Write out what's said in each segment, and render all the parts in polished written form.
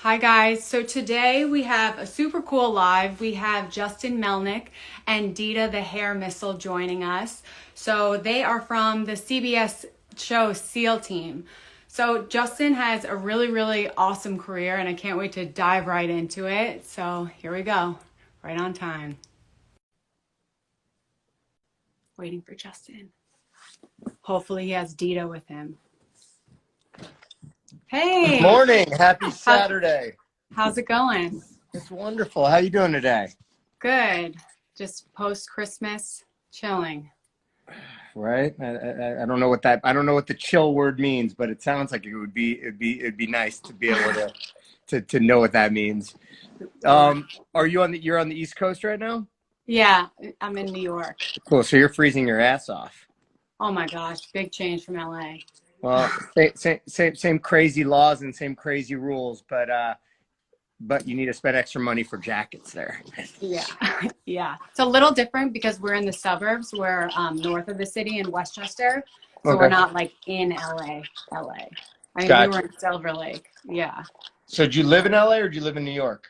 Hi guys, so today we have a super cool live. We have Justin Melnick and Dita the hair missile joining us. So they are from the CBS show SEAL Team. So Justin has a really awesome career and I can't wait to dive right into it. So here we go, right on time. Waiting for Justin. Hopefully he has Dita with him. Hey! Good morning. Happy How, Saturday. how's it going? It's wonderful. How you doing today? Good. Just post-Christmas chilling. Right? I don't know what that I don't know what the chill word means, but it sounds like it'd be nice to be able to know what that means. Are you you're on the East Coast right now? Yeah, I'm in New York. Cool. So you're freezing your ass off. Oh my gosh, big change from LA. Well, same crazy laws and same crazy rules, but you need to spend extra money for jackets there. Yeah, yeah. It's a little different because we're in the suburbs. We're north of the city in Westchester, so we're Okay. not like in LA. LA. I mean, we were Gotcha. in Silver Lake. Yeah. So do you live in LA or do you live in New York?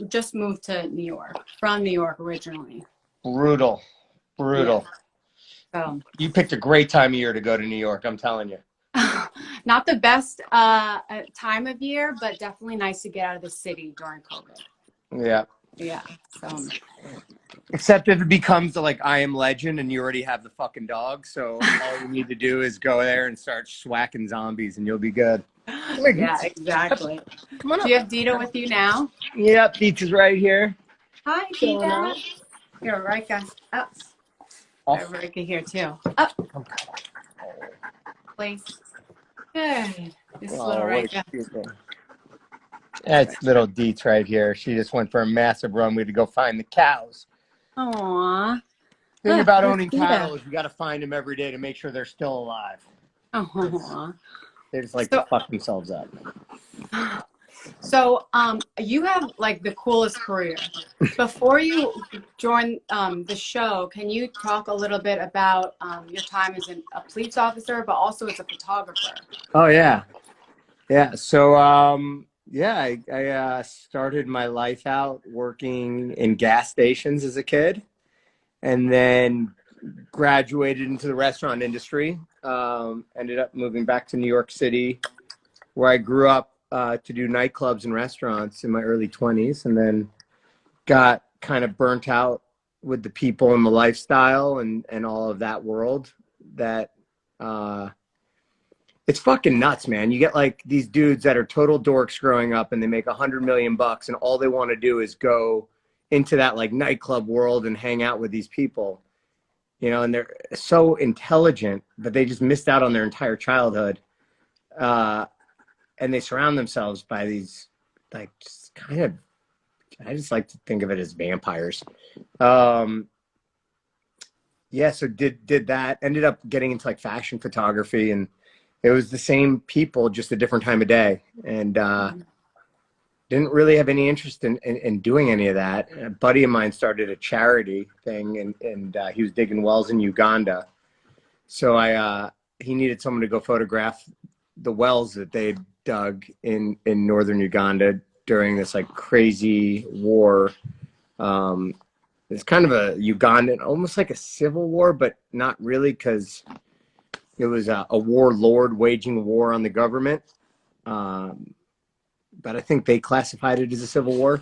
Just moved to New York from New York originally. Brutal. Yeah. Brutal. So. You picked a great time of year to go to New York, I'm telling you. Not the best time of year, but definitely nice to get out of the city during COVID. Yeah. Yeah. So. Except if it becomes like I Am Legend and you already have the fucking dog, so all you need to do is go there and start swacking zombies and you'll be good. Yeah, exactly. Come on up. Do you have Dita with you now? Yep, Dita's right here. Hi, Chilling Dita. out. Here, Rika. Up. Oh. I have Rika here too. Up. Please. Good. This is little What a Rika. cute thing. That's little Deets right here. She just went for a massive run. We had to go find the cows. Aww. The thing about Where's owning Dita? cattle is you got to find them every day to make sure they're still alive. Aww. They just like to fuck themselves up. So, you have like the coolest career. Before you joined the show, can you talk a little bit about your time as a police officer, but also as a photographer? Oh yeah, yeah. So I started my life out working in gas stations as a kid, and then graduated into the restaurant industry. Ended up moving back to New York City, where I grew up to do nightclubs and restaurants in my early 20s, and then got kind of burnt out with the people and the lifestyle and all of that world. That it's fucking nuts, man. You get like these dudes that are total dorks growing up and they make $100 million and all they want to do is go into that like nightclub world and hang out with these people, you know, and they're so intelligent, but they just missed out on their entire childhood. And they surround themselves by these like just kind of, I just like to think of it as vampires. Yeah, so did that, ended up getting into like fashion photography, and it was the same people, just a different time of day. And didn't really have any interest in doing any of that. A buddy of mine started a charity thing, and he was digging wells in Uganda. So he needed someone to go photograph the wells that they dug in northern Uganda during this like crazy war. It's kind of a Ugandan, almost like a civil war, but not really, because it was a warlord waging war on the government. But I think they classified it as a civil war.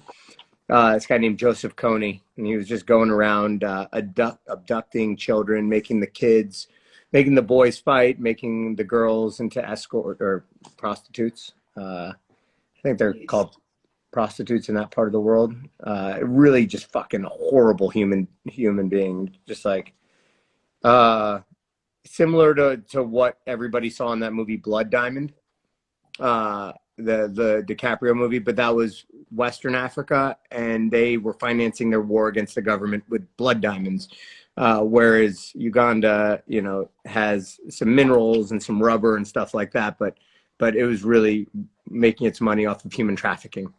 This guy named Joseph Kony, and he was just going around abducting children, making the boys fight, making the girls into escort or prostitutes. I think they're called prostitutes in that part of the world. Really just fucking horrible human being, just like similar to what everybody saw in that movie Blood Diamond, the DiCaprio movie, but that was Western Africa, and they were financing their war against the government with blood diamonds, whereas Uganda, you know, has some minerals and some rubber and stuff like that, but it was really making its money off of human trafficking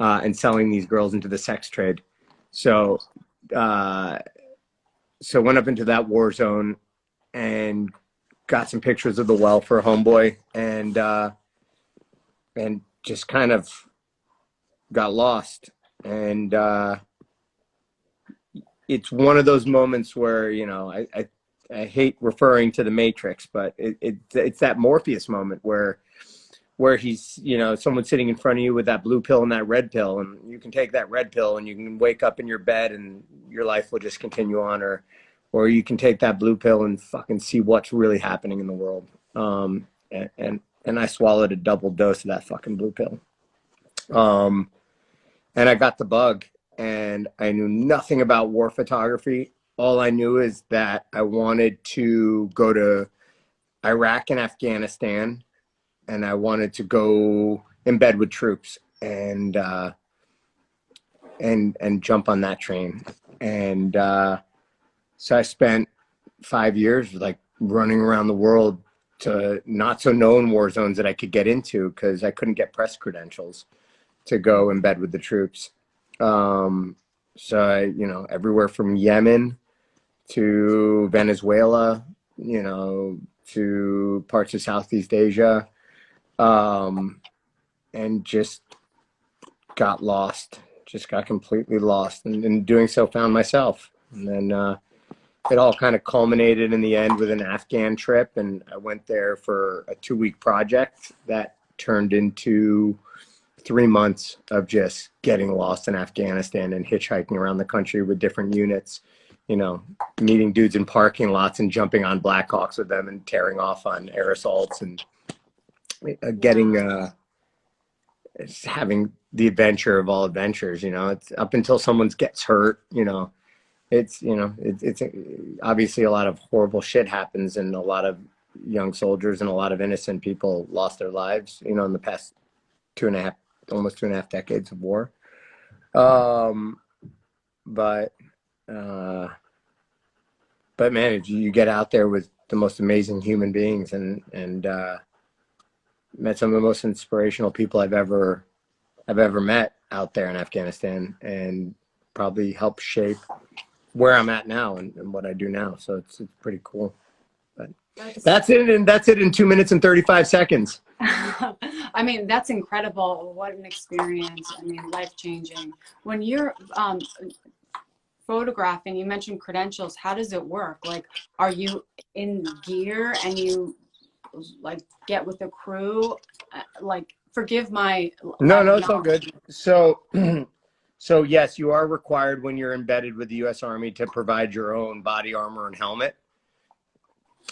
and selling these girls into the sex trade. So went up into that war zone and got some pictures of the well for a homeboy, and just kind of got lost. And it's one of those moments where, you know, I hate referring to the Matrix, but it's that Morpheus moment where he's, you know, someone sitting in front of you with that blue pill and that red pill, and you can take that red pill and you can wake up in your bed and your life will just continue on, or you can take that blue pill and fucking see what's really happening in the world. And I swallowed a double dose of that fucking blue pill. And I got the bug, and I knew nothing about war photography. All I knew is that I wanted to go to Iraq and Afghanistan, and I wanted to go in bed with troops and jump on that train. And so I spent 5 years like running around the world to not so known war zones that I could get into because I couldn't get press credentials to go in bed with the troops. So I, you know, everywhere from Yemen to Venezuela, you know, to parts of Southeast Asia, and just got lost, just got completely lost, and in doing so found myself. And then it all kind of culminated in the end with an Afghan trip, and I went there for a 2-week project that turned into 3 months of just getting lost in Afghanistan and hitchhiking around the country with different units, you know, meeting dudes in parking lots and jumping on Blackhawks with them and tearing off on air assaults and having the adventure of all adventures. You know, it's up until someone gets hurt, you know, it's obviously a lot of horrible shit happens, and a lot of young soldiers and a lot of innocent people lost their lives, you know, in the past almost 2.5 decades of war. But man, you get out there with the most amazing human beings, and met some of the most inspirational people I've ever met out there in Afghanistan, and probably helped shape where I'm at now and what I do now. So it's pretty cool. But that's it in 2 minutes and 35 seconds. I mean, that's incredible. What an experience. I mean, life-changing. When you're photographing, you mentioned credentials. How does it work? Like, are you in gear and you like get with a crew? Like, forgive my... No, it's all good. So yes, you are required when you're embedded with the U.S. Army to provide your own body armor and helmet.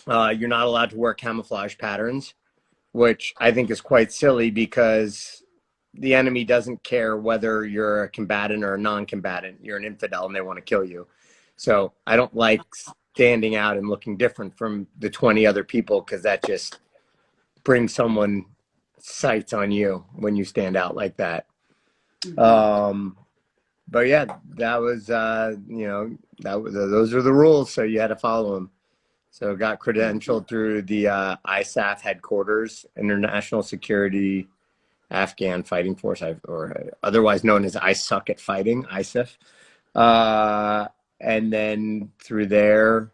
You're not allowed to wear camouflage patterns, which I think is quite silly because the enemy doesn't care whether you're a combatant or a non-combatant. You're an infidel and they want to kill you. So I don't like standing out and looking different from the 20 other people, because that just brings someone sights on you when you stand out like that. But yeah, that was, you know, those are the rules. So you had to follow them. So got credentialed through the ISAF headquarters, International Security Afghan Fighting Force, or otherwise known as I Suck at Fighting, ISAF. And then through there,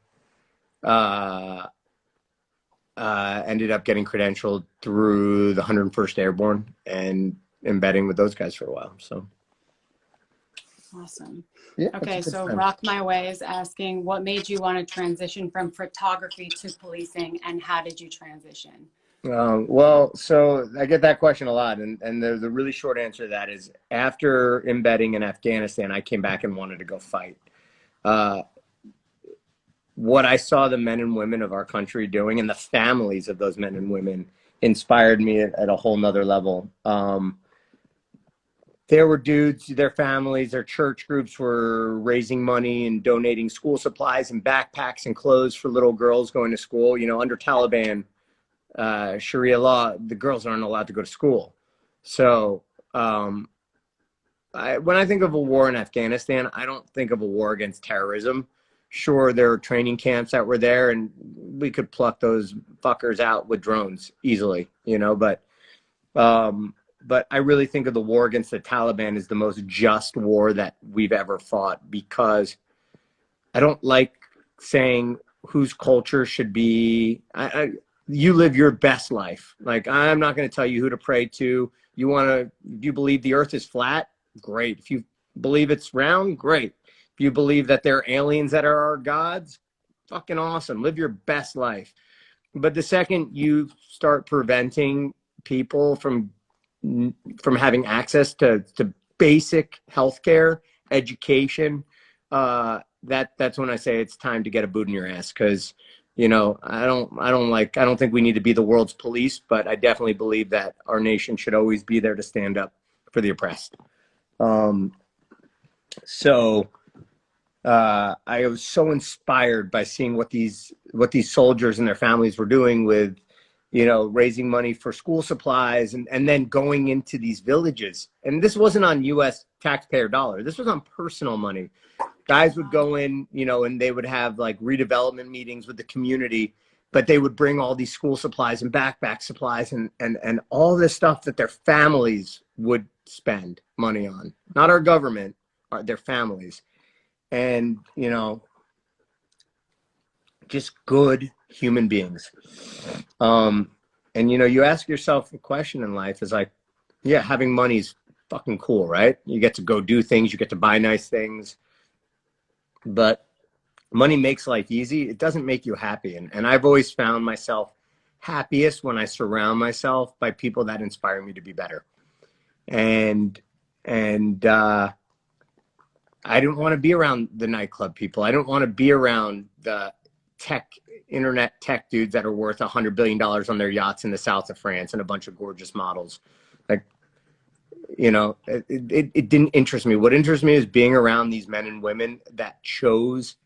ended up getting credentialed through the 101st Airborne and embedding with those guys for a while. So. Awesome. Yeah, okay, so Rock My Way is asking, what made you want to transition from photography to policing, and how did you transition? Well, so I get that question a lot, and the really short answer to that is, after embedding in Afghanistan, I came back and wanted to go fight. What I saw the men and women of our country doing, and the families of those men and women, inspired me at a whole nother level. There were dudes, their families, their church groups were raising money and donating school supplies and backpacks and clothes for little girls going to school. You know, under Taliban, Sharia law, the girls aren't allowed to go to school. So when I think of a war in Afghanistan, I don't think of a war against terrorism. Sure, there are training camps that were there, and we could pluck those fuckers out with drones easily, you know, but I really think of the war against the Taliban as the most just war that we've ever fought, because I don't like saying whose culture should be. You live your best life. Like, I'm not going to tell you who to pray to. You believe the earth is flat? great. If you believe it's round, great. If you believe that there are aliens that are our gods, fucking awesome. Live your best life. But the second you start preventing people from having access to basic healthcare, education, that's when I say it's time to get a boot in your ass. Because I don't think we need to be the world's police, but I definitely believe that our nation should always be there to stand up for the oppressed. So I was so inspired by seeing what these soldiers and their families were doing with, raising money for school supplies and then going into these villages. And this wasn't on U.S. taxpayer dollar. This was on personal money. Guys would go in, and they would have like redevelopment meetings with the community, but they would bring all these school supplies and backpack supplies and all this stuff that their families would spend money on, not our government, their families. And, just good human beings. And, you ask yourself a question in life is like, yeah, having money's fucking cool, right? You get to go do things, you get to buy nice things, but money makes life easy. It doesn't make you happy. And I've always found myself happiest when I surround myself by people that inspire me to be better. And I didn't want to be around the nightclub people. I don't want to be around the internet tech dudes that are worth $100 billion on their yachts in the south of France and a bunch of gorgeous models. Like, it didn't interest me. What interests me is being around these men and women that chose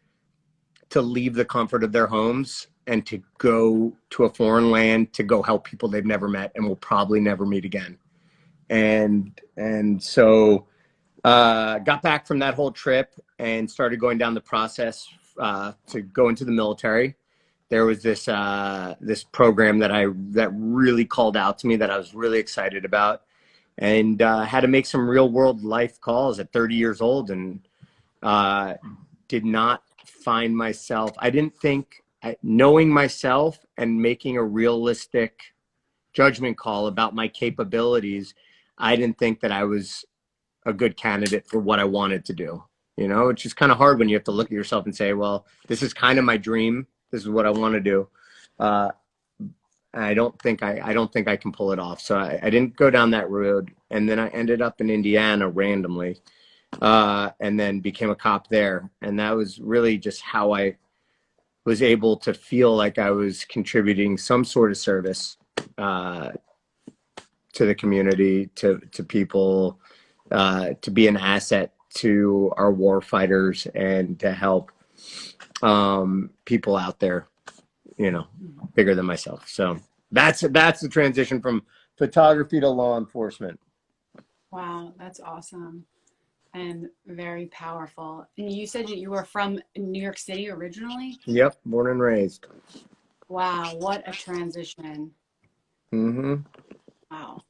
to leave the comfort of their homes and to go to a foreign land to go help people they've never met and will probably never meet again. And so got back from that whole trip and started going down the process to go into the military. There was this program that really called out to me that I was really excited about, and had to make some real world life calls at 30 years old, and did not find myself. I didn't think, knowing myself and making a realistic judgment call about my capabilities, I didn't think that I was a good candidate for what I wanted to do. It's just kind of hard when you have to look at yourself and say, well, this is kind of my dream. This is what I want to do. I don't think I can pull it off. So I didn't go down that road. And then I ended up in Indiana randomly, and then became a cop there. And that was really just how I was able to feel like I was contributing some sort of service to the community, to people, to be an asset to our war fighters and to help people out there, bigger than myself. So that's the transition from photography to law enforcement. Wow, that's awesome and very powerful. And you said that you were from New York City originally? Yep, born and raised. Wow, what a transition. Mm-hmm. Wow.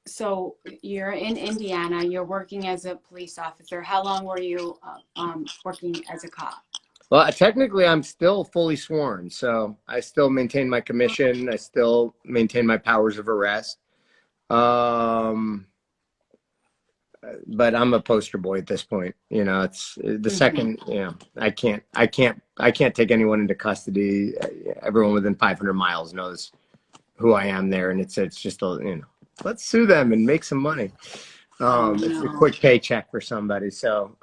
So you're in Indiana, you're working as a police officer. How long were you working as a cop? Well, technically, I'm still fully sworn, so I still maintain my commission. I still maintain my powers of arrest. But I'm a poster boy at this point. It's the second. I can't take anyone into custody. Everyone within 500 miles knows who I am there, and it's just let's sue them and make some money. It's a quick paycheck for somebody. So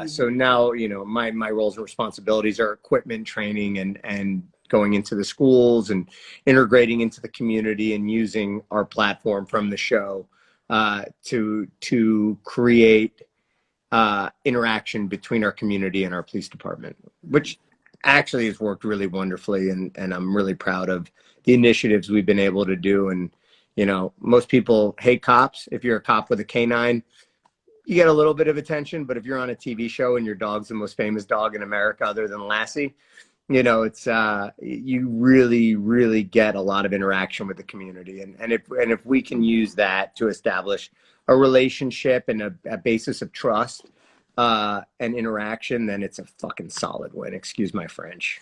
so now my roles and responsibilities are equipment training and going into the schools and integrating into the community and using our platform from the show to create interaction between our community and our police department, which actually has worked really wonderfully, and I'm really proud of the initiatives we've been able to do. And most people hate cops. If you're a cop with a canine, you get a little bit of attention, but if you're on a TV show and your dog's the most famous dog in America other than Lassie, it's you really get a lot of interaction with the community. And if we can use that to establish a relationship and a basis of trust and interaction, then it's a fucking solid win. Excuse my French.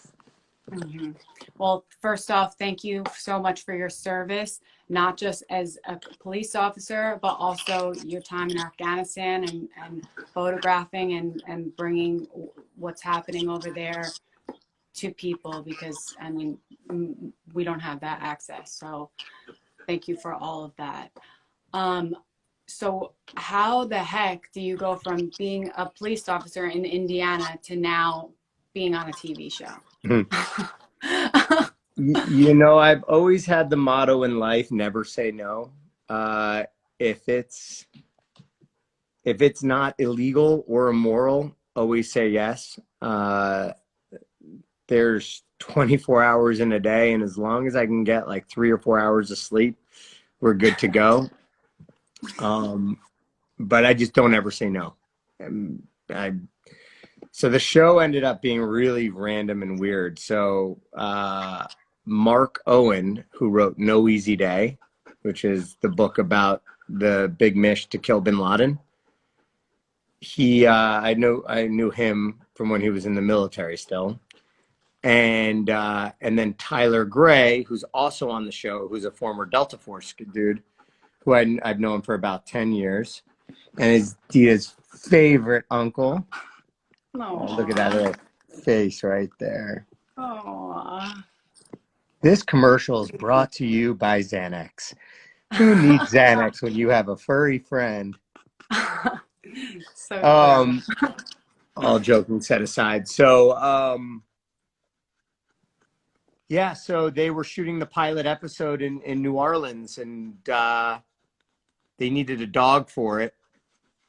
hmm Well, first off, thank you so much for your service, not just as a police officer, but also your time in Afghanistan and photographing and bringing what's happening over there to people because, I mean, we don't have that access. So thank you for all of that. Um, so how the heck do you go from being a police officer in Indiana to now being on a TV show? You know, I've always had the motto in life, never say no. Uh, if it's not illegal or immoral, always say yes. There's 24 hours in a day, and as long as I can get like 3 or 4 hours of sleep, we're good to go. But I just don't ever say no. I So the show ended up being really random and weird. So Mark Owen, who wrote No Easy Day, which is the book about the big mish to kill bin Laden, I knew him from when he was in the military still. And then Tyler Gray, who's also on the show, who's a former Delta Force dude, who I've known for about 10 years, and is Dita's favorite uncle. Oh, look at that little face right there. Aww. This commercial is brought to you by Xanax. Who needs Xanax when you have a furry friend? So all joking set aside. So yeah, so they were shooting the pilot episode in New Orleans, and they needed a dog for it,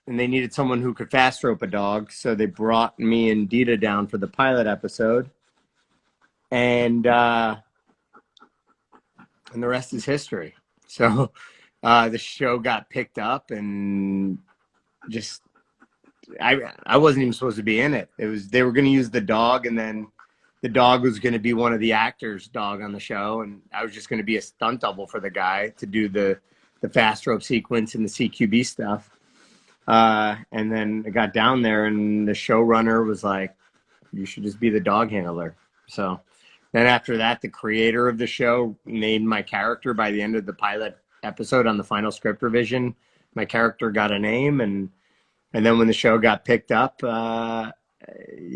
and they needed someone who could fast rope a dog. So they brought me and Dita down for the pilot episode, and the rest is history. So the show got picked up, and just I wasn't even supposed to be in it. They were going to use the dog, and then the dog was going to be one of the actors' dog on the show, and I was just going to be a stunt double for the guy to do the fast rope sequence and the CQB stuff. And then I got down there, and the showrunner was like, "You should just be the dog handler." So then after that, the creator of the show named my character by the end of the pilot episode on the final script revision. My character got a name, and then when the show got picked up,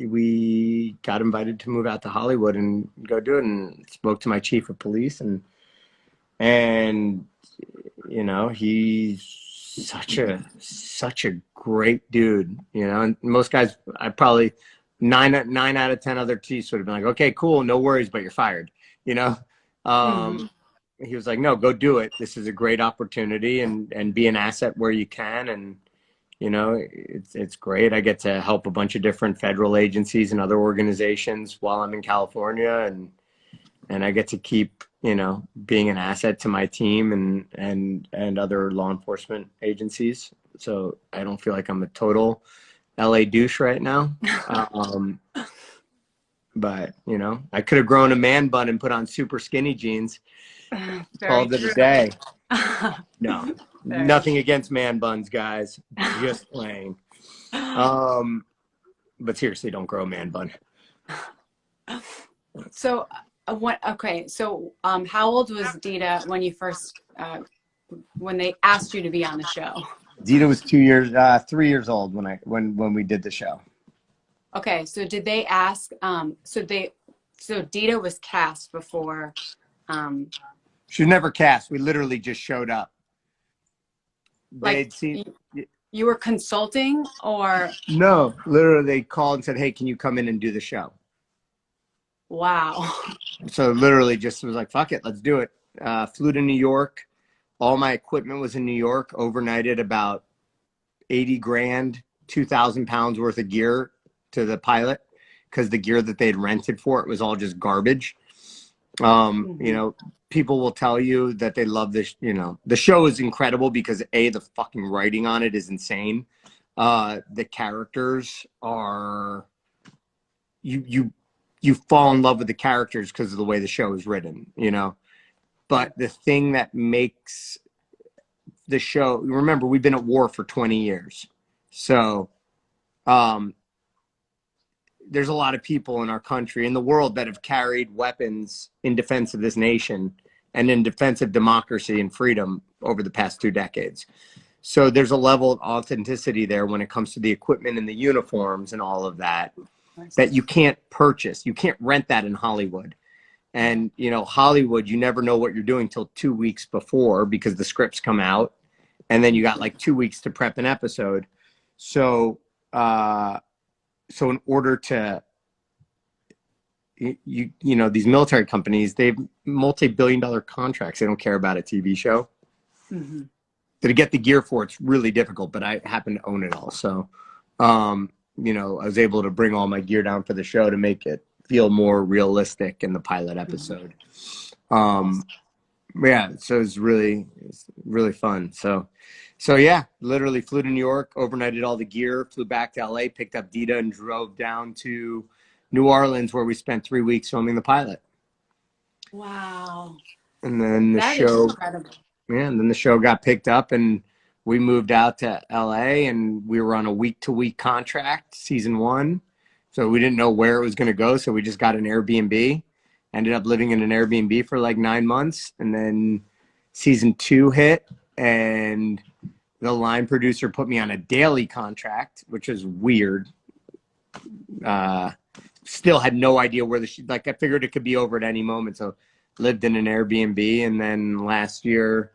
we got invited to move out to Hollywood and go do it, and spoke to my chief of police, and you know, he's such a great dude, you know, and most guys, I probably nine out of 10 other chiefs would have been like, okay, cool, no worries, but you're fired, you know. He was like, no, go do it. This is a great opportunity, and be an asset where you can. And you know, it's great. I get to help a bunch of different federal agencies and other organizations while I'm in California, and I get to keep, you know, being an asset to my team and other law enforcement agencies. So I don't feel like I'm a total LA douche right now. But you know, I could have grown a man bun and put on super skinny jeans. Called it a day. No, nothing against man buns, guys. Just playing. But seriously, don't grow a man bun. So okay, so how old was Dita when you first when they asked you to be on the show? Dita was 3 years old when we did the show. Okay, so did they ask so Dita was cast before She was never cast. We literally just showed up. like you were consulting, or no, literally they called and said, hey, can you come in and do the show? Wow. So literally just was like, fuck it, let's do it. Flew to New York. All my equipment was in New York, overnighted about 80 grand, 2,000 pounds worth of gear to the pilot, because the gear that they'd rented for it was all just garbage. You know, people will tell you that they love this, you know, the show is incredible because the fucking writing on it is insane. The characters are, you fall in love with the characters because of the way the show is written, you know. But the thing that makes the show, remember, we've been at war for 20 years. So there's a lot of people in our country, in the world, that have carried weapons in defense of this nation and in defense of democracy and freedom over the past 2 decades. So there's a level of authenticity there when it comes to the equipment and the uniforms and all of that, that you can't purchase. You can't rent that in Hollywood. And, you know, Hollywood, you never know what you're doing till 2 weeks before, because the scripts come out and then you got like 2 weeks to prep an episode. So, so in order to, you know, these military companies, they have multi-billion-dollar contracts. They don't care about a TV show. Mm-hmm. To get the gear for it's really difficult, but I happen to own it all. So, you know, I was able to bring all my gear down for the show to make it feel more realistic in the pilot episode. Yeah, so it's really fun. So yeah, literally flew to New York, overnighted all the gear, flew back to LA, picked up Dita, and drove down to New Orleans, where we spent 3 weeks filming the pilot. Wow. And then the show, yeah, and then the show got picked up, and we moved out to LA, and we were on a week-to-week contract, season 1. So we didn't know where it was going to go. So we just got an Airbnb, ended up living in an Airbnb for like 9 months. And then season 2 hit, and the line producer put me on a daily contract, which is weird. Still had no idea where like I figured it could be over at any moment. So lived in an Airbnb. And then last year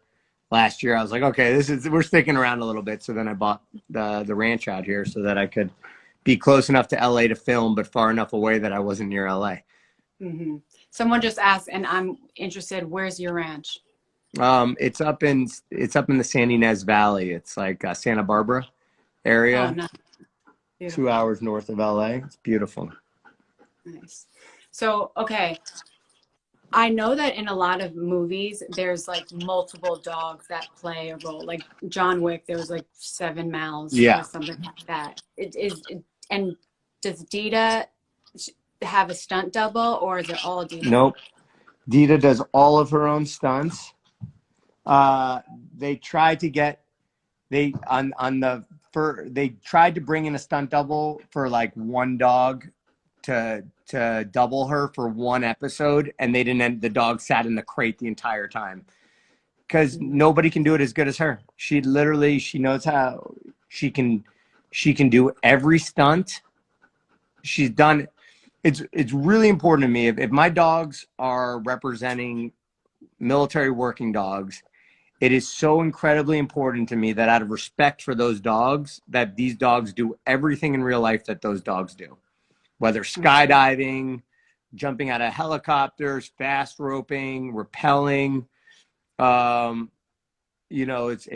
I was like, okay, we're sticking around a little bit. So then I bought the ranch out here so that I could be close enough to LA to film, but far enough away that I wasn't near LA. Mm-hmm. Someone just asked, and I'm interested, where's your ranch? It's up in the San Ynez Valley. It's like Santa Barbara area. Oh, nice. 2 hours north of LA. It's beautiful. Nice. So, okay. I know that in a lot of movies, there's like multiple dogs that play a role. Like John Wick, there was like 7 mouths or something like that. And does Dita have a stunt double, or is it all Dita? Nope. Dita does all of her own stunts. They tried to bring in a stunt double for like one dog to double her for one episode, and the dog sat in the crate the entire time, because nobody can do it as good as her. She knows how. She can do every stunt. She's done. It's really important to me. If my dogs are representing military working dogs, it is so incredibly important to me that out of respect for those dogs, that these dogs do everything in real life that those dogs do, whether skydiving, jumping out of helicopters, fast roping, rappelling. You know, it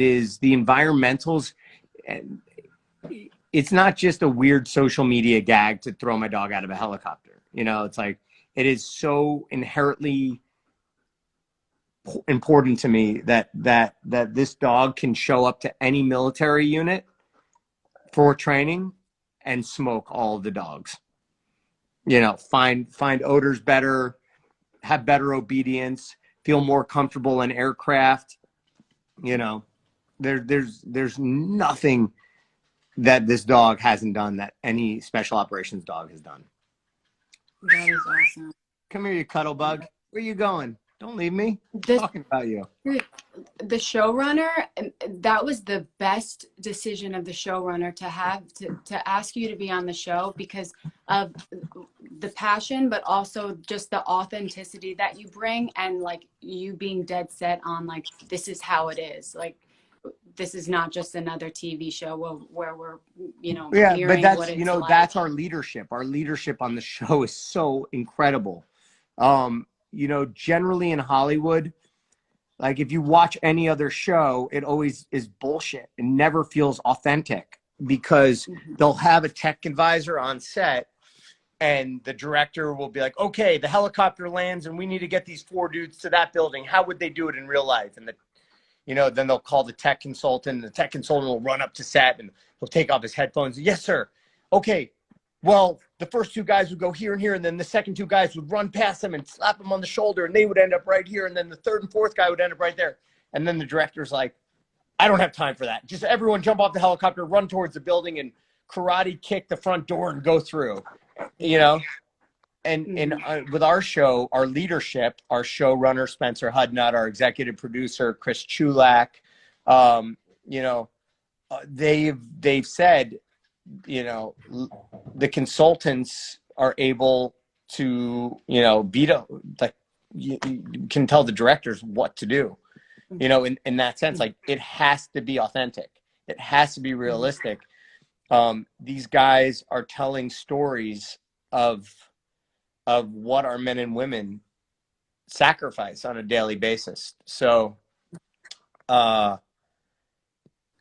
is the environmentals. And it's not just a weird social media gag to throw my dog out of a helicopter. You know, it's like, it is so inherently important to me that this dog can show up to any military unit for training and smoke all of the dogs. You know, find odors better, have better obedience, feel more comfortable in aircraft. You know, there's nothing that this dog hasn't done that any special operations dog has done. That is awesome. Come here, you cuddle bug. Where you going? Don't leave me. I'm talking about you. The showrunner, that was the best decision of the showrunner to have to ask you to be on the show, because of the passion, but also just the authenticity that you bring, and like you being dead set on like, this is how it is. Like, this is not just another TV show where we're, you know, but that's, you know, like. That's our leadership. Our leadership on the show is so incredible. You know, generally in Hollywood, like if you watch any other show, it always is bullshit. It never feels authentic, because they'll have a tech advisor on set, and the director will be like, okay, the helicopter lands and we need to get these 4 dudes to that building. How would they do it in real life? And then they'll call the tech consultant, and the tech consultant will run up to set and he'll take off his headphones. Yes, sir. Okay. Well, the first 2 guys would go here and here, and then the second 2 guys would run past them and slap them on the shoulder, and they would end up right here. And then the 3rd and 4th guy would end up right there. And then the director's like, I don't have time for that. Just everyone jump off the helicopter, run towards the building, and karate kick the front door and go through. You know, and with our show, our leadership, our showrunner Spencer Hudnut, our executive producer Chris Chulak, you know, they've said, you know, the consultants are able to, you know, like you can tell the directors what to do, you know, in that sense. Like, it has to be authentic, it has to be realistic. These guys are telling stories of what our men and women sacrifice on a daily basis. So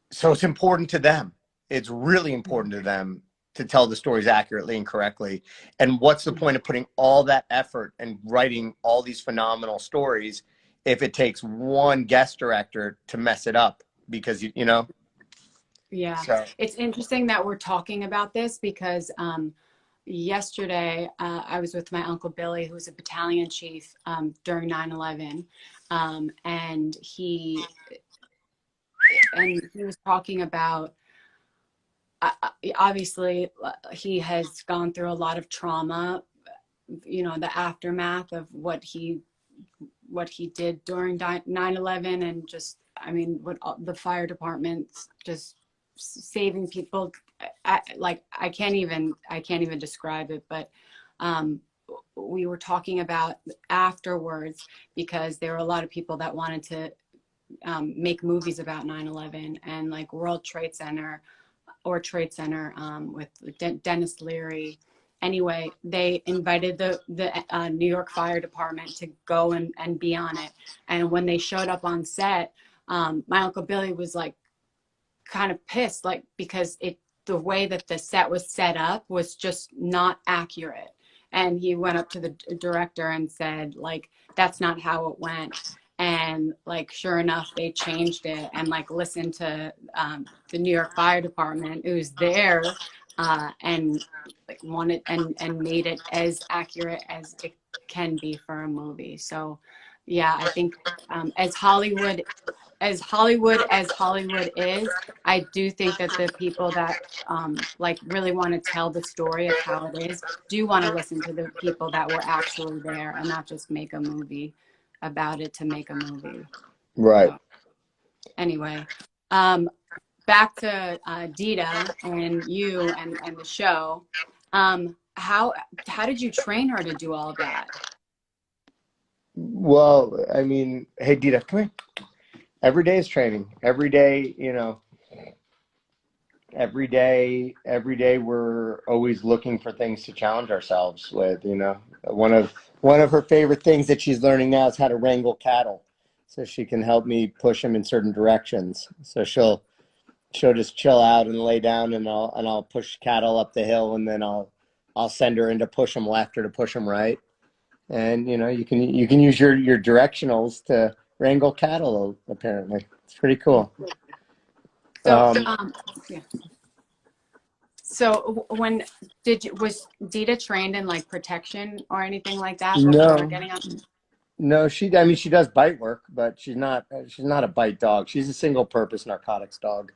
it's important to them. It's really important to them to tell the stories accurately and correctly. And what's the point of putting all that effort and writing all these phenomenal stories if it takes one guest director to mess it up? Because, you know? Yeah. So. It's interesting that we're talking about this because yesterday I was with my Uncle Billy, who's a battalion chief during 9/11. And he was talking about, obviously he has gone through a lot of trauma, you know, the aftermath of what he did during 9/11, and just, I mean, what the fire departments just saving people. I can't even describe it, but we were talking about afterwards, because there were a lot of people that wanted to make movies about 9/11 and like World Trade Center with Dennis Leary. Anyway, they invited the New York Fire Department to go and be on it. And when they showed up on set, my Uncle Billy was like kind of pissed, like, because the way that the set was set up was just not accurate. And he went up to the director and said, like, that's not how it went. And like, sure enough, they changed it and like listened to the New York Fire Department, who's there, and like wanted and made it as accurate as it can be for a movie. So yeah, I think as Hollywood is, I do think that the people that like really want to tell the story of how it is do want to listen to the people that were actually there and not just make a movie about it to make a movie. Right. So, anyway, back to Dita and you and the show. How did you train her to do all of that? Well, I mean, hey, Dita, come here. Every day is training. Every day, you know, every day we're always looking for things to challenge ourselves with, you know. One of her favorite things that she's learning now is how to wrangle cattle, so she can help me push them in certain directions. So she'll just chill out and lay down, and I'll push cattle up the hill, and then I'll send her in to push them left or to push them right. And you know, you can use your directionals to wrangle cattle. Apparently, it's pretty cool. So yeah. So when was Dita trained in like protection or anything like that before No, getting up? no, I mean, she does bite work, but she's not a bite dog. She's a single purpose narcotics dog.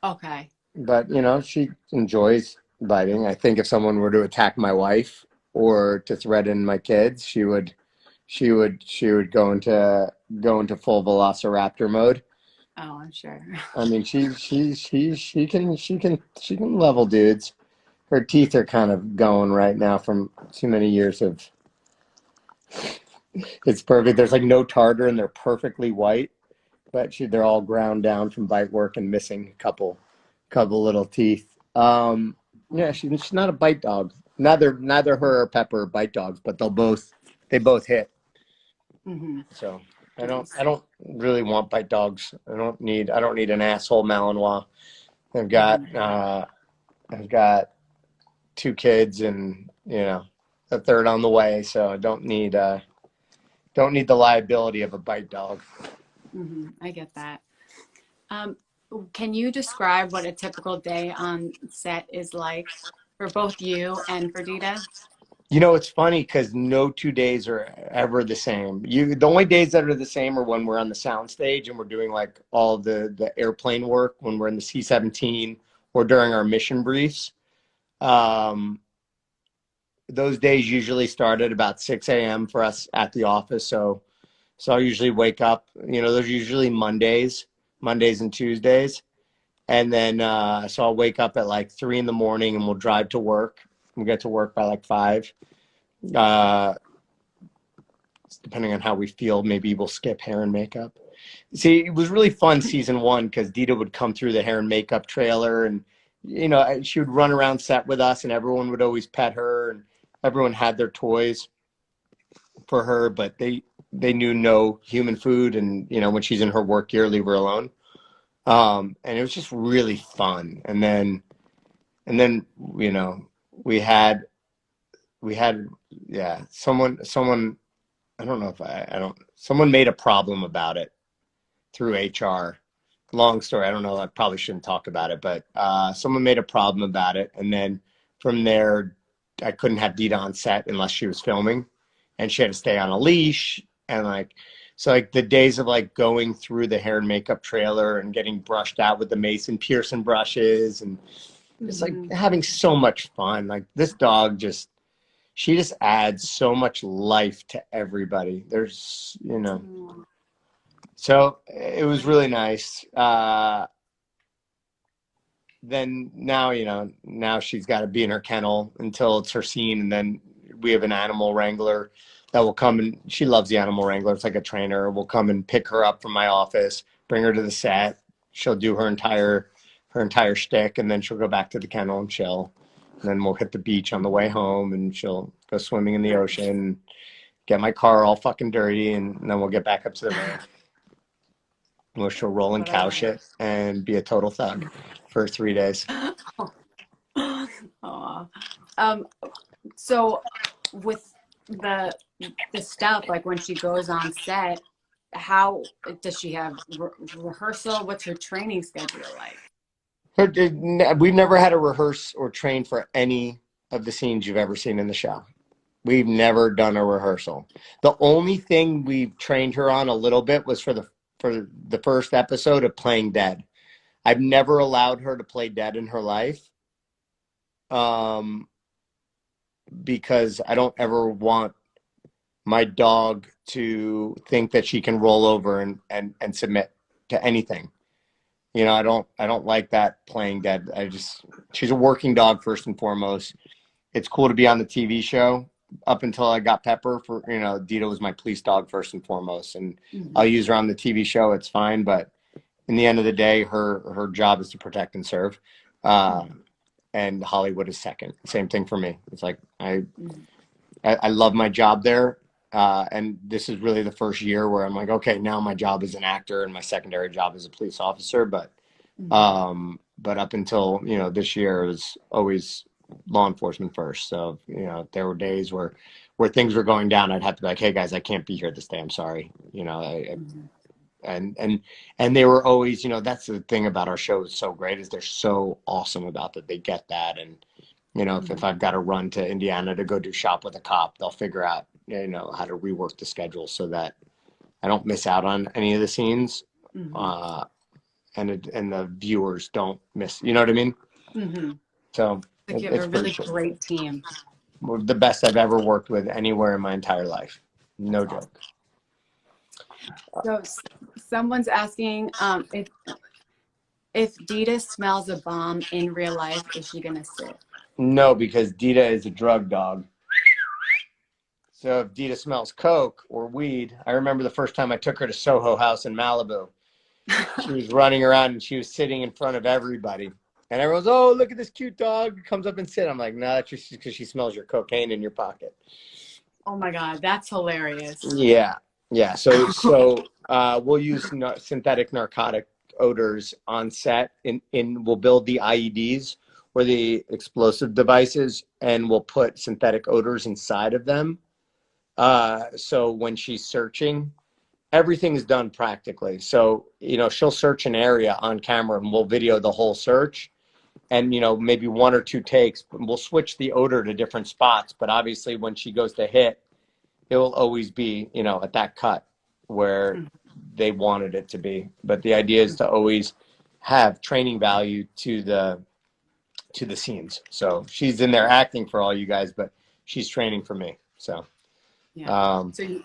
Okay. But you know, she enjoys biting. I think if someone were to attack my wife or to threaten my kids, she would go into full velociraptor mode. Oh, I'm sure. I mean, she can level dudes. Her teeth are kind of going right now from too many years of. It's perfect. There's like no tartar, and they're perfectly white, but they're all ground down from bite work and missing a couple little teeth. Yeah, she's not a bite dog. Neither her or Pepper are bite dogs, but they both hit. Mm-hmm. So Nice. I don't really want bite dogs. I don't need an asshole Malinois. I've Mm-hmm. got two kids, and you know, a third on the way, so I don't need the liability of a bite dog. Mm-hmm. I get that. Um, can you describe what a typical day on set is like for both you and for Dita? You know, it's funny because no 2 days are ever the same. The only days that are the same are when we're on the sound stage and we're doing like all the airplane work when we're in the C-17 or during our mission briefs. Um, those days usually start at about 6 a.m. for us at the office. So I usually wake up, those are usually Mondays and Tuesdays. And then, so I'll wake up at like 3 in the morning and we'll drive to work. We'll get to work by like 5. Uh, Depending on how we feel, maybe we'll skip hair and makeup. See, it was really fun season 1 because Dita would come through the hair and makeup trailer and, she would run around set with us and everyone would always pet her and everyone had their toys for her, but they knew no human food. And, when she's in her work gear, leave her alone. And it was just really fun. And then, we had, yeah, someone, I don't know if someone made a problem about it through HR. Long story. I don't know. I probably shouldn't talk about it, but someone made a problem about it. And then from there, I couldn't have Dita on set unless she was filming and she had to stay on a leash. And so the days of going through the hair and makeup trailer and getting brushed out with the Mason Pearson brushes and just having so much fun. This dog she just adds so much life to everybody. There's, so it was really nice. Then now she's got to be in her kennel until it's her scene. And then we have an animal wrangler that will come, and she loves the animal wrangler. It's like a trainer. Will come and pick her up from my office, bring her to the set. She'll do her entire shtick, and then she'll go back to the kennel and chill. And then we'll hit the beach on the way home, and she'll go swimming in the ocean, get my car all fucking dirty, and then we'll get back up to the ranch. Where she'll roll in cow shit and be a total thug for 3 days. So with the stuff, when she goes on set, how does she have rehearsal? What's her training schedule like? We've never had to rehearse or train for any of the scenes you've ever seen in the show. We've never done a rehearsal. The only thing we've trained her on a little bit was for the first episode of playing dead. I've never allowed her to play dead in her life. Because I don't ever want my dog to think that she can roll over and submit to anything. I don't like that playing dead. She's a working dog first and foremost. It's cool to be on the TV show. Up until I got Pepper Dita was my police dog first and foremost, and I'll use her on the TV show. It's fine, but in the end of the day, her job is to protect and serve. And Hollywood is second. Same thing for me. It's I love my job there. And this is really the first year where I'm okay, now my job is an actor and my secondary job is a police officer. But up until, this year, it was always law enforcement first. So, there were days where things were going down. I'd have to be hey guys, I can't be here this day. I'm sorry. And they were always, that's the thing about our show is so great is they're so awesome about that. They get that. And, if I've got to run to Indiana to go do shop with a cop, they'll figure out, how to rework the schedule so that I don't miss out on any of the scenes. And the viewers don't miss, you know what I mean? So you have a really great team. The best I've ever worked with anywhere in my entire life. No joke. So someone's asking if Dita smells a bomb in real life, is she gonna sit? No, because Dita is a drug dog. So if Dita smells coke or weed, I remember the first time I took her to Soho House in Malibu. She was running around and she was sitting in front of everybody. And everyone's, oh, look at this cute dog. Comes up and sits. I'm like, no, that's just because she smells your cocaine in your pocket. Oh my God, that's hilarious. Yeah. Yeah. So we'll use synthetic narcotic odors on set. We'll build the IEDs or the explosive devices, and we'll put synthetic odors inside of them. So when she's searching, everything is done practically. So, she'll search an area on camera and we'll video the whole search. and maybe one or two takes, we'll switch the odor to different spots. But obviously when she goes to hit, it will always be, at that cut where they wanted it to be. But the idea is to always have training value to the scenes. So she's in there acting for all you guys, but she's training for me. So Yeah. So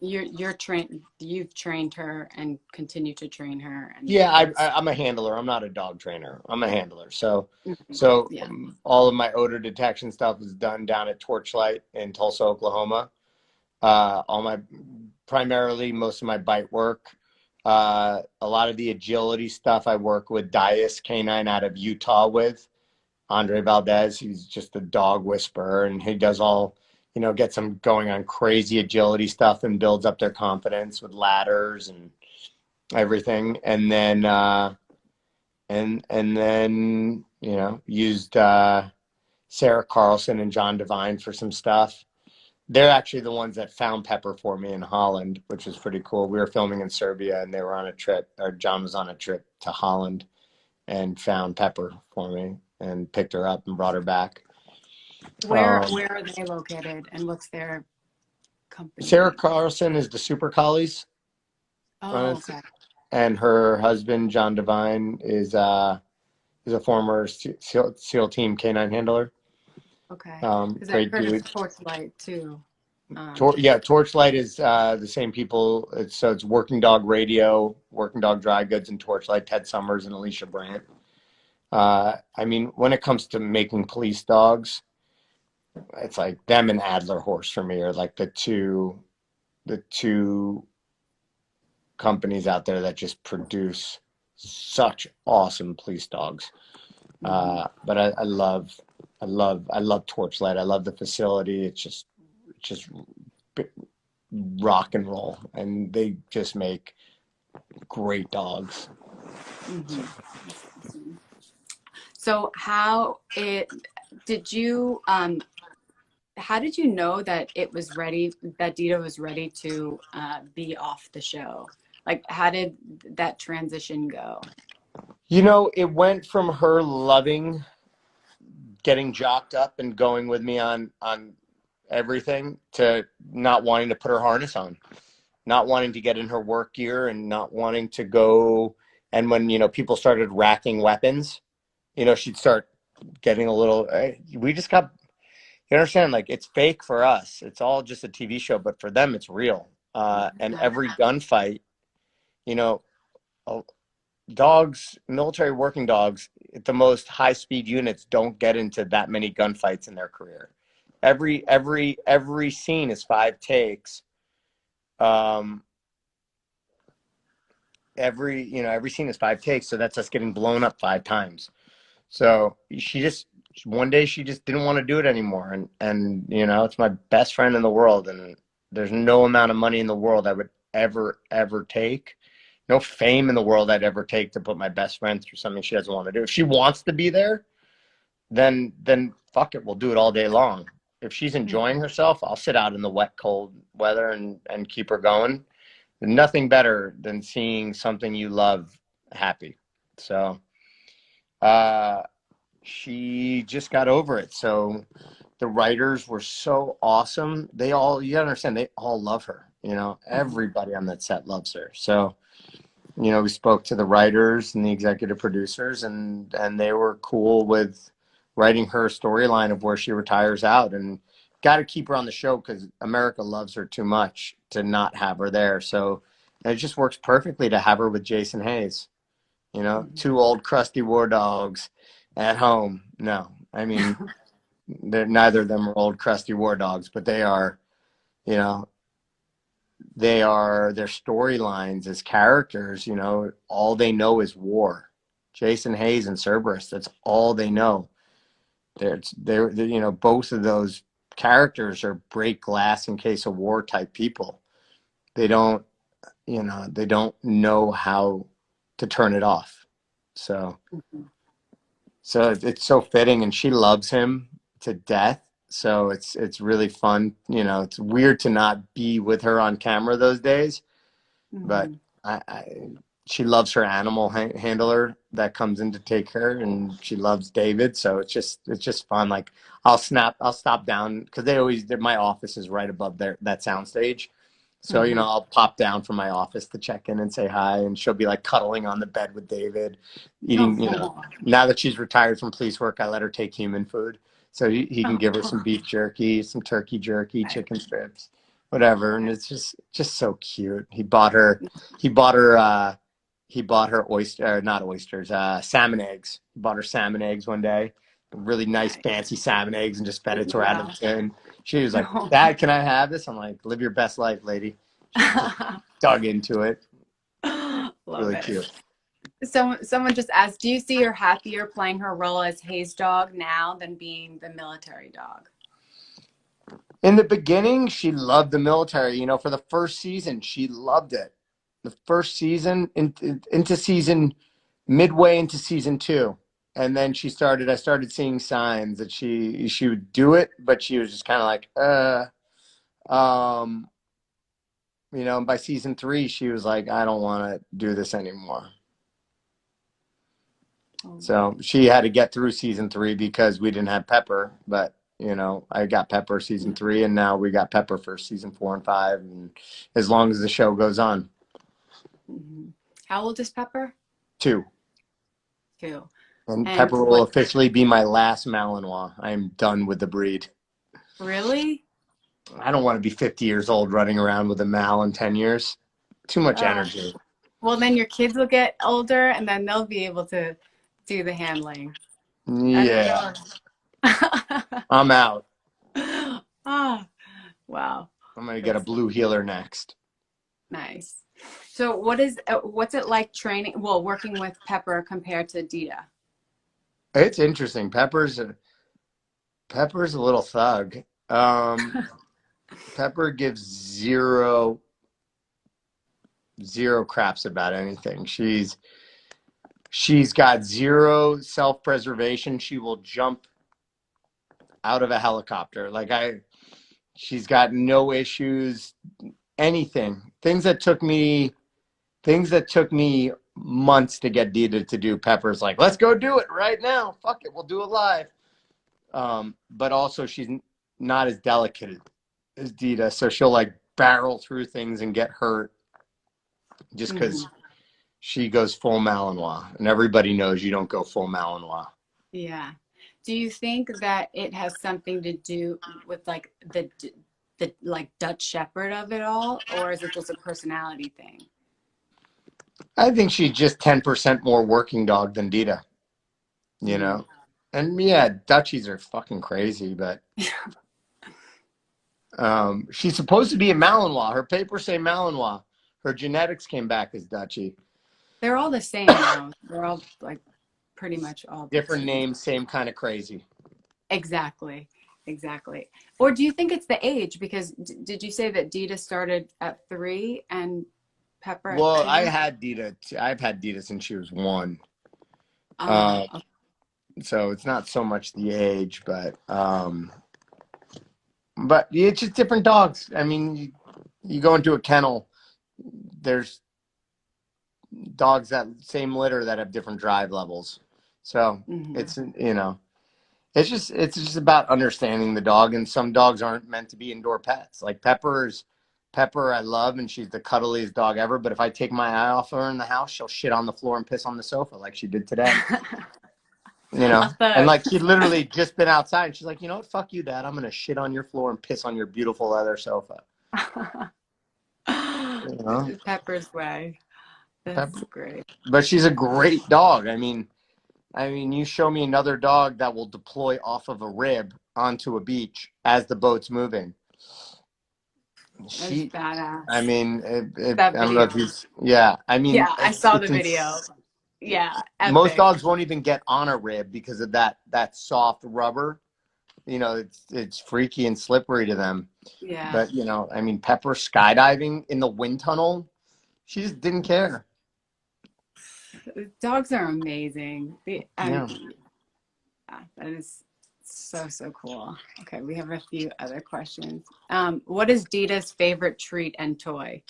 you're trained. You've trained her and continue to train her. And yeah, I'm a handler. I'm not a dog trainer. I'm a handler. So yeah. All of my odor detection stuff is done down at Torchlight in Tulsa, Oklahoma. Primarily most of my bite work. A lot of the agility stuff I work with Dias Canine out of Utah with Andre Valdez. He's just a dog whisperer, and he does all, gets them going on crazy agility stuff and builds up their confidence with ladders and everything. And then, used Sarah Carlson and John Devine for some stuff. They're actually the ones that found Pepper for me in Holland, which was pretty cool. We were filming in Serbia, and they were on a trip, or John was on a trip to Holland and found Pepper for me and picked her up and brought her back. Where are they located, and what's their company? Sarah Carlson is the Super Collies. Oh, okay. And her husband, John Devine, is a former SEAL Team Canine handler. Okay. Great dude. Torchlight too. Torchlight is the same people. It's Working Dog Radio, Working Dog Dry Goods, and Torchlight. Ted Summers and Alicia Brandt. When it comes to making police dogs, it's like them and Adler Horse for me are like the two companies out there that just produce such awesome police dogs. But I love Torchlight. I love the facility. It's just rock and roll, and they just make great dogs. So how did you know that it was ready, that Dita was ready to be off the show? Like, how did that transition go? It went from her loving getting jocked up and going with me on everything to not wanting to put her harness on, not wanting to get in her work gear, and not wanting to go. And when, people started racking weapons, she'd start getting a little, we just got, you understand, like, it's fake for us. It's all just a TV show, but for them, it's real. And every gunfight, dogs, military working dogs, the most high speed units don't get into that many gunfights in their career. Every scene is 5 takes. Every scene is 5 takes. So that's us getting blown up 5 times. So one day she just didn't want to do it anymore. And it's my best friend in the world. And there's no amount of money in the world I would ever take. No fame in the world I'd ever take to put my best friend through something she doesn't want to do. If she wants to be there, then fuck it, we'll do it all day long. If she's enjoying herself, I'll sit out in the wet, cold weather and keep her going. Nothing better than seeing something you love happy. So she just got over it. So the writers were so awesome. You gotta understand, they all love her. Everybody on that set loves her. So we spoke to the writers and the executive producers, and they were cool with writing her storyline of where she retires out, and got to keep her on the show because America loves her too much to not have her there. So it just works perfectly to have her with Jason Hayes. 2 old crusty war dogs at home. No, neither of them are old crusty war dogs, but they are, their storylines as characters, all they know is war. Jason Hayes and Cerberus, that's all they know. They're both of those characters are break glass in case of war type people. They don't know how to turn it off. So it's so fitting, and she loves him to death. So it's really fun. It's weird to not be with her on camera those days, but she loves her animal handler that comes in to take her, and she loves David. So it's just fun. Like I'll stop down because my office is right above that soundstage. So, Mm-hmm. I'll pop down from my office to check in and say hi, and she'll be like cuddling on the bed with David, eating, Oh. now that she's retired from police work, I let her take human food. So he can give her some beef jerky, some turkey jerky, chicken strips, whatever. And it's just so cute. He bought her, not oysters, salmon eggs. He bought her salmon eggs one day, really nice, fancy salmon eggs, and just fed it to her out of Wow. the tin. She was like, Dad, can I have this? I'm like, live your best life, lady. She just dug into it. Love Really it. cute. Someone just asked, do you see her happier playing her role as Hayes' dog now than being the military dog? In the beginning, she loved the military. For the first season, she loved it. The first season, into season, midway into season 2. And then I started seeing signs that she would do it, but she was just kind of like, and by season 3, she was like, I don't want to do this anymore. So she had to get through season 3 because we didn't have Pepper, but I got Pepper season 3, and now we got Pepper for season 4 and 5, and as long as the show goes on. Mm-hmm. How old is Pepper? 2. 2. And And Pepper will officially be my last Malinois. I am done with the breed. really? I don't want to be 50 years old running around with a Mal in 10 years. Too much energy. Well, then your kids will get older, and then they'll be able to do the handling. Yeah. I don't know. I'm out. Ah, wow. I'm going to get a blue heeler next. Nice. So what's it like working with Pepper compared to Dita? It's interesting. Pepper's a little thug. Pepper gives zero craps about anything. She's got zero self-preservation. She will jump out of a helicopter. She's got no issues, anything. Things that took me months to get Dita to do. Pepper's like, let's go do it right now. Fuck it, we'll do it live. But also she's not as delicate as Dita, so she'll like barrel through things and get hurt just because she goes full Malinois, and everybody knows you don't go full Malinois. Yeah. Do you think that it has something to do with like the like Dutch Shepherd of it all, or is it just a personality thing? I think she's just 10% more working dog than Dita, And yeah, Dutchies are fucking crazy, but she's supposed to be a Malinois. Her papers say Malinois. Her genetics came back as Dutchie. They're all the same though. They're all like pretty much all Different names, same kind of crazy. Exactly. Or do you think it's the age? Because did you say that Dita started at 3 and Pepper at 2? Well, I've had Dita since she was 1. Okay. So it's not so much the age, but it's just different dogs. I mean, you go into a kennel, there's dogs that same litter that have different drive levels. So it's it's just about understanding the dog, and some dogs aren't meant to be indoor pets. Like Pepper, I love, and she's the cuddliest dog ever. But if I take my eye off her in the house, she'll shit on the floor and piss on the sofa like she did today. And like she'd literally just been outside, and she's like, you know what? Fuck you, Dad. I'm gonna shit on your floor and piss on your beautiful leather sofa. Pepper's way. That's great. But she's a great dog. I mean, you show me another dog that will deploy off of a rib onto a beach as the boat's moving. That's badass. I mean, I don't know if he's, yeah. I mean, yeah, I saw the video. Yeah, most epic. dogs won't even get on a rib because of that soft rubber. It's freaky and slippery to them. Yeah. But I mean, Pepper skydiving in the wind tunnel, she just didn't care. Dogs are amazing. Yeah. That is so cool. Okay, we have a few other questions. What is Dita's favorite treat and toy?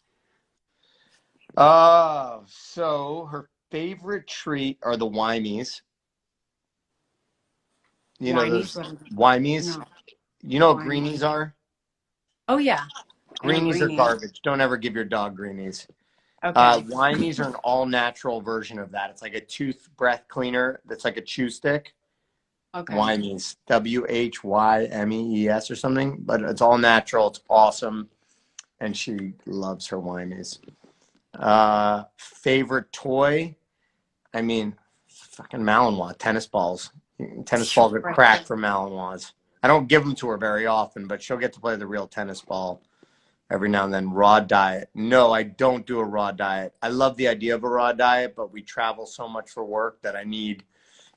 So her favorite treat are the Wimies. You know Whinies? those What are they? Wimies? No, You know what whinies. greenies are? Oh yeah, I know Greenies are greenies. garbage. Don't ever give your dog greenies. Okay. Wimies are an all-natural version of that. It's like a tooth breath cleaner that's like a chew stick. Okay. Wimies, Whymees or something, but it's all natural. It's awesome, and she loves her Wimies. Favorite toy? I mean, fucking Malinois, tennis balls. Tennis balls are Right. cracked for Malinois. I don't give them to her very often, but she'll get to play the real tennis ball every now and then. Raw diet. No, I don't do a raw diet. I love the idea of a raw diet, but we travel so much for work that I need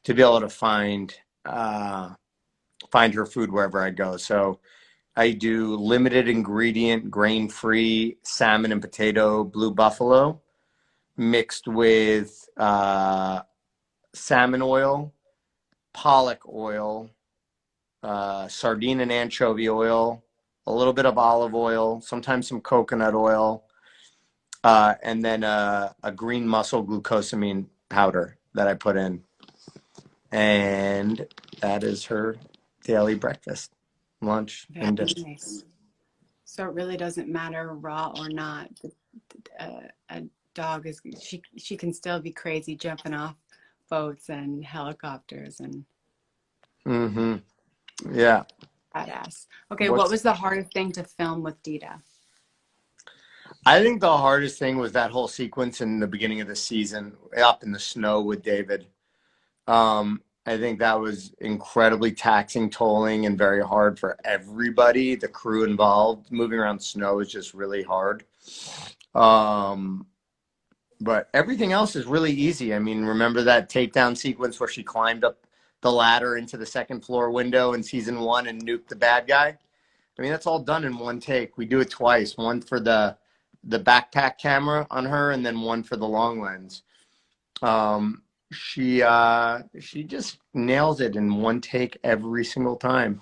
to be able to find her food wherever I go. So I do limited ingredient, grain-free salmon and potato blue buffalo mixed with salmon oil, pollock oil, sardine and anchovy oil, a little bit of olive oil, sometimes some coconut oil, and then a green mussel glucosamine powder that I put in. And that is her daily breakfast, lunch, Very and dinner. nice. So it really doesn't matter raw or not. A dog is she can still be crazy jumping off boats and helicopters and Mm-hmm. Yeah. badass. Okay, what What's was the hardest thing to film with Dita? I think the hardest thing was that whole sequence in the beginning of the season up in the snow with David. I think that was incredibly taxing, tolling, and very hard for everybody. The crew involved. Moving around snow is just really hard. Um, but everything else is really easy. I mean, remember that takedown sequence where she climbed up the ladder into the second floor window in season 1 and nuked the bad guy? I mean, that's all done in one take. We do it twice, one for the backpack camera on her and then one for the long lens. Um, she just nails it in one take every single time.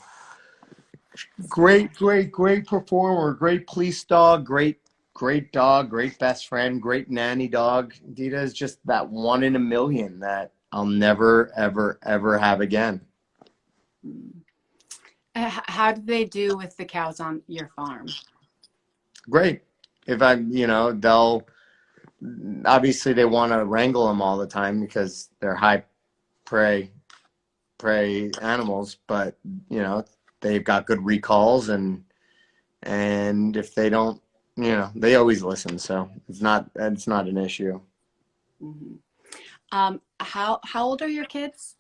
Great, great, great performer, great police dog, great dog, great best friend, great nanny dog. Dita is just that one in a million that I'll never, ever, ever have again. How did they do with the cows on your farm? Great. If they'll obviously they want to wrangle them all the time because they're high prey animals, but they've got good recalls and if they don't, they always listen. So it's not an issue. Mm-hmm. How old are your kids?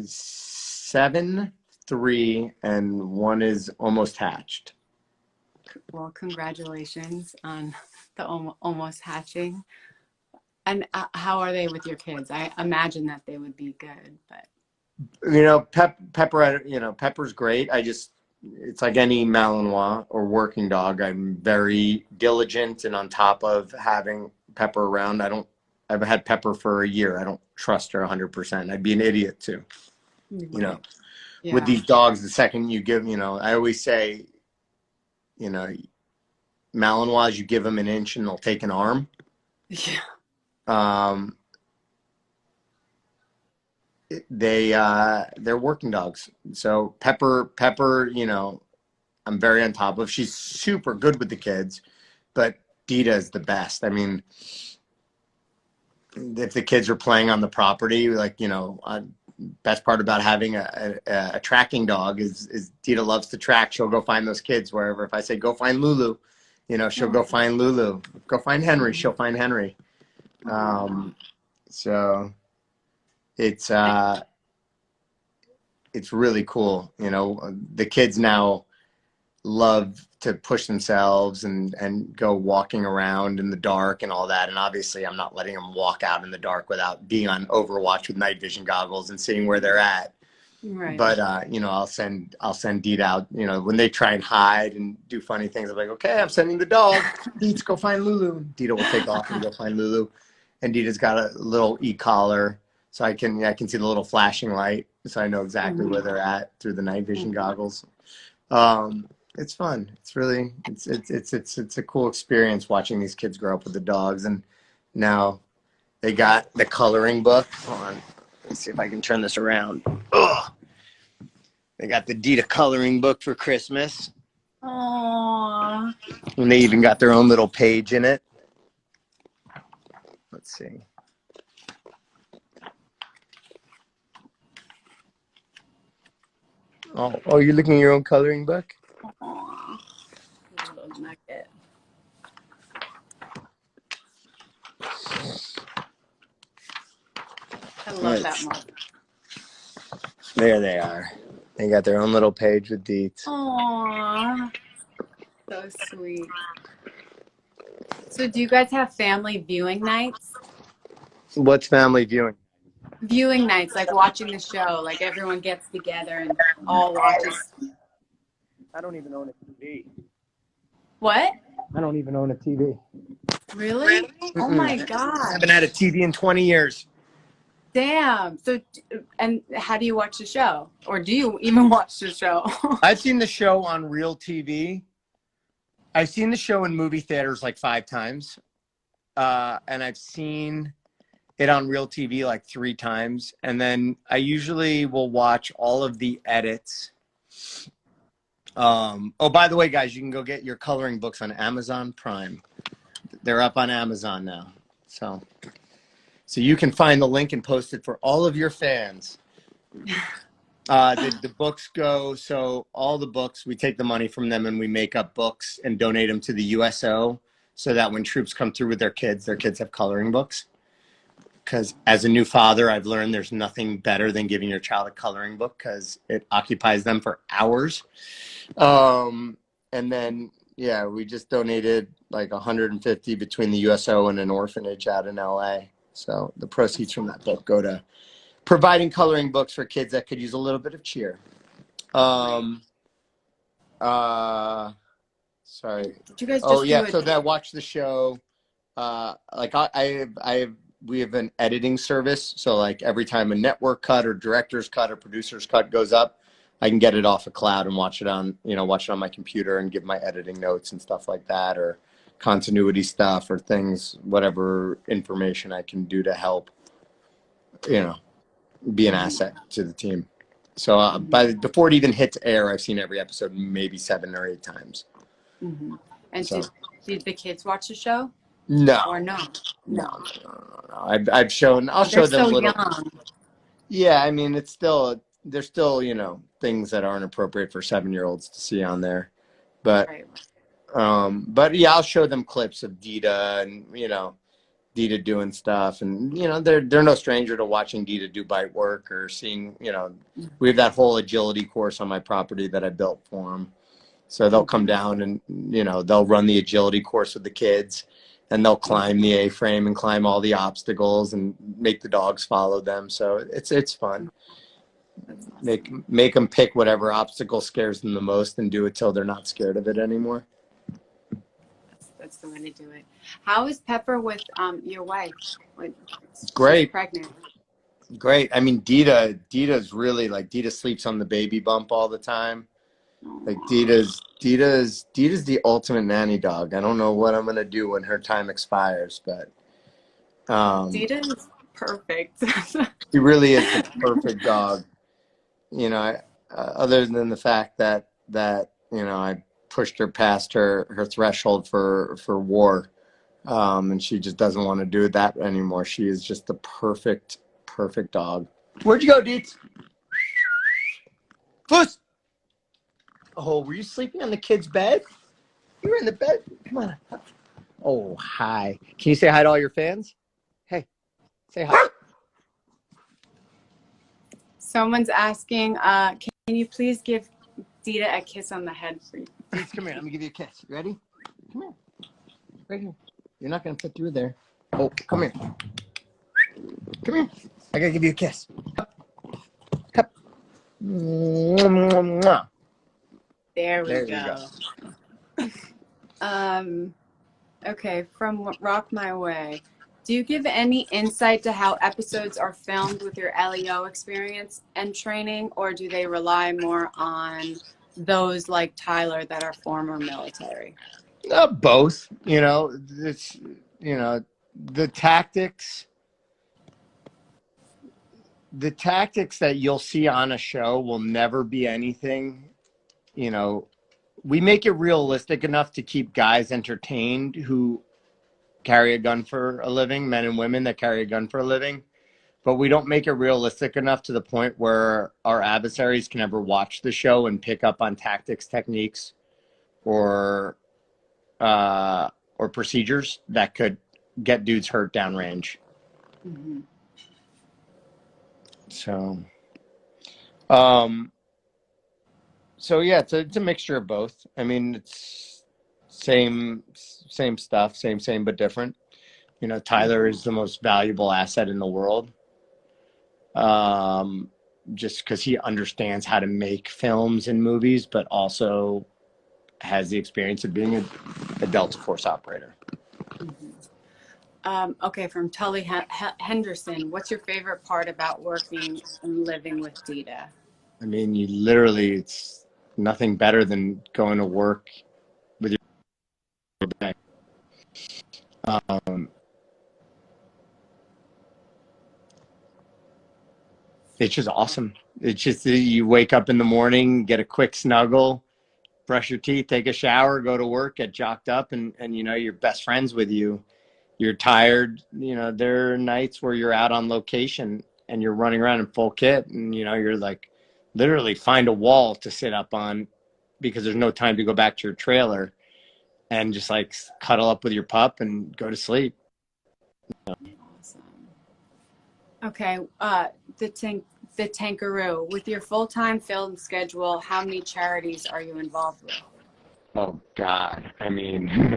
7, 3, and one is almost hatched. Well, congratulations on the almost hatching. And how are they with your kids? I imagine that they would be good, but Pepper's great. It's like any Malinois or working dog. I'm very diligent and on top of having Pepper around. I've had Pepper for a year. I don't trust her 100%. I'd be an idiot too. right. With Yeah. these dogs, the second you give, I always say, you know, Malinois, you give them an inch and they'll take an arm. Yeah. Um, they're working dogs. So Pepper, I'm very on top of. She's super good with the kids, but Dita is the best. I mean, if the kids are playing on the property, best part about having a tracking dog is Dita loves to track. She'll go find those kids wherever. If I say go find Lulu, she'll go find Lulu. Go find Henry. She'll find Henry. So it's really cool. The kids now love to push themselves and go walking around in the dark and all that. And obviously I'm not letting them walk out in the dark without being on Overwatch with night vision goggles and seeing where they're at. Right. But I'll send Dita out, when they try and hide and do funny things. I'm like, okay, I'm sending the dog. Dita, go find Lulu. Dita will take off and go find Lulu. And Dita's got a little e-collar, so I can see the little flashing light, so I know exactly where they're at through the night vision goggles. It's fun. It's really it's a cool experience watching these kids grow up with the dogs, and now they got the coloring book. Hold on, let's see if I can turn this around. Ugh. They got the Dita coloring book for Christmas. Aww. And they even got their own little page in it. Let's see. Oh, you're looking at your own coloring book? Aww. Little nugget. I love that one. There they are. They got their own little page with deets. Aww. So sweet. So do you guys have family viewing nights? What's family viewing? Viewing nights, like watching the show, like everyone gets together and all watches. I don't even own a TV. What? I don't even own a TV. Really? Oh my God. I haven't had a TV in 20 years. Damn. So, and how do you watch the show? Or do you even watch the show? I've seen the show on real TV. I've seen the show in movie theaters like 5 times. And I've seen it on real TV like 3 times. And then I usually will watch all of the edits. Oh, by the way, guys, you can go get your coloring books on Amazon Prime. They're up on Amazon now. So you can find the link and post it for all of your fans. The books go, so all the books, we take the money from them and we make up books and donate them to the USO so that when troops come through with their kids have coloring books. Because as a new father, I've learned there's nothing better than giving your child a coloring book because it occupies them for hours. And then, yeah, we just donated like 150 between the USO and an orphanage out in LA. So the proceeds from that book go to providing coloring books for kids that could use a little bit of cheer. Sorry. Did you guys just So that watch the show. We have an editing service. So like every time a network cut or director's cut or producer's cut goes up, I can get it off a cloud and watch it on my computer and give my editing notes and stuff like that, or continuity stuff or things, whatever information I can do to help, be an asset to the team. So before it even hits air, I've seen every episode maybe 7 or 8 times. Mm-hmm. And so, did the kids watch the show? No. Or no? No. I'll show them so little. Young. Yeah, I mean, there's still, things that aren't appropriate for 7-year-olds to see on there. But, right. But yeah, I'll show them clips of Dita and, Dita doing stuff. And, they're no stranger to watching Dita do bite work or seeing, we have that whole agility course on my property that I built for them. So they'll come down and, they'll run the agility course with the kids. And they'll climb the A-frame and climb all the obstacles and make the dogs follow them. So it's fun. Make them pick whatever obstacle scares them the most and do it till they're not scared of it anymore. That's the way to do it. How is Pepper with your wife? Great. She's pregnant. Great. I mean, Dita's really like, Dita sleeps on the baby bump all the time. Like Dita's the ultimate nanny dog. I don't know what I'm gonna do when her time expires, but Dita is perfect. She really is the perfect dog. Other than the fact that I pushed her past her threshold for war, and she just doesn't want to do that anymore. She is just the perfect dog. Where'd you go, Deets? Puss. Oh, were you sleeping on the kid's bed? You were in the bed? Come on. Oh, hi. Can you say hi to all your fans? Hey, say hi. Someone's asking, can you please give Dita a kiss on the head for you? Please, come here. Let me give you a kiss. You ready? Come here. Right here. You're not going to fit through there. Oh, come here. Come here. I got to give you a kiss. Cup. Mwah. There we go. Okay, from Rock My Way. Do you give any insight to how episodes are filmed with your LEO experience and training, or do they rely more on those like Tyler that are former military? Both, it's, the tactics, that you'll see on a show will never be anything, we make it realistic enough to keep guys entertained who carry a gun for a living, men and women that carry a gun for a living. But we don't make it realistic enough to the point where our adversaries can ever watch the show and pick up on tactics, techniques, or procedures that could get dudes hurt downrange. Mm-hmm. So, yeah, it's a mixture of both. I mean, it's same stuff, same, but different. Tyler is the most valuable asset in the world. Just because he understands how to make films and movies, but also has the experience of being a Delta Force operator. Mm-hmm. Okay, from Tully Henderson, what's your favorite part about working and living with Dita? I mean, it's nothing better than going to work with your day. It's just awesome. It's just you wake up in the morning, get a quick snuggle, brush your teeth, take a shower, go to work, get jocked up, and your best friends with you. You're tired. There are nights where you're out on location and you're running around in full kit, and you're like, literally find a wall to sit up on because there's no time to go back to your trailer, and just like cuddle up with your pup and go to sleep. Awesome. Okay, the Tankaroo. With your full-time film schedule, how many charities are you involved with? Oh God, I mean,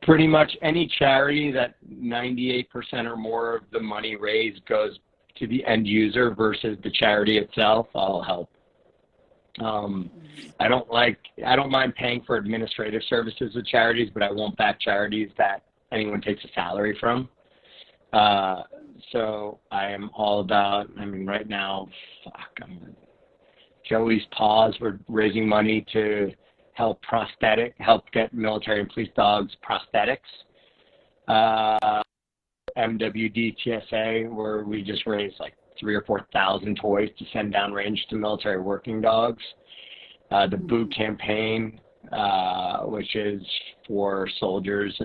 pretty much any charity that 98% or more of the money raised goes to the end user versus the charity itself, I'll help. I don't mind paying for administrative services with charities, but I won't back charities that anyone takes a salary from. So I am all about, right now, Joey's Paws, we're raising money to help get military and police dogs prosthetics. MWD TSA, where we just raised like 3,000 or 4,000 toys to send downrange to military working dogs. The Boot Campaign, which is for soldiers,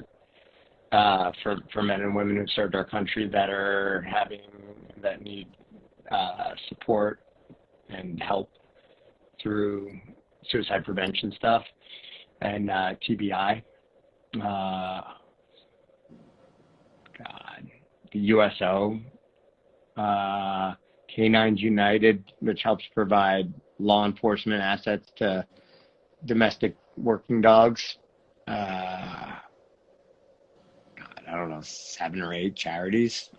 for men and women who've served our country that need support and help through suicide prevention stuff, and TBI. The USO, Canines United, which helps provide law enforcement assets to domestic working dogs. I don't know, 7 or 8 charities.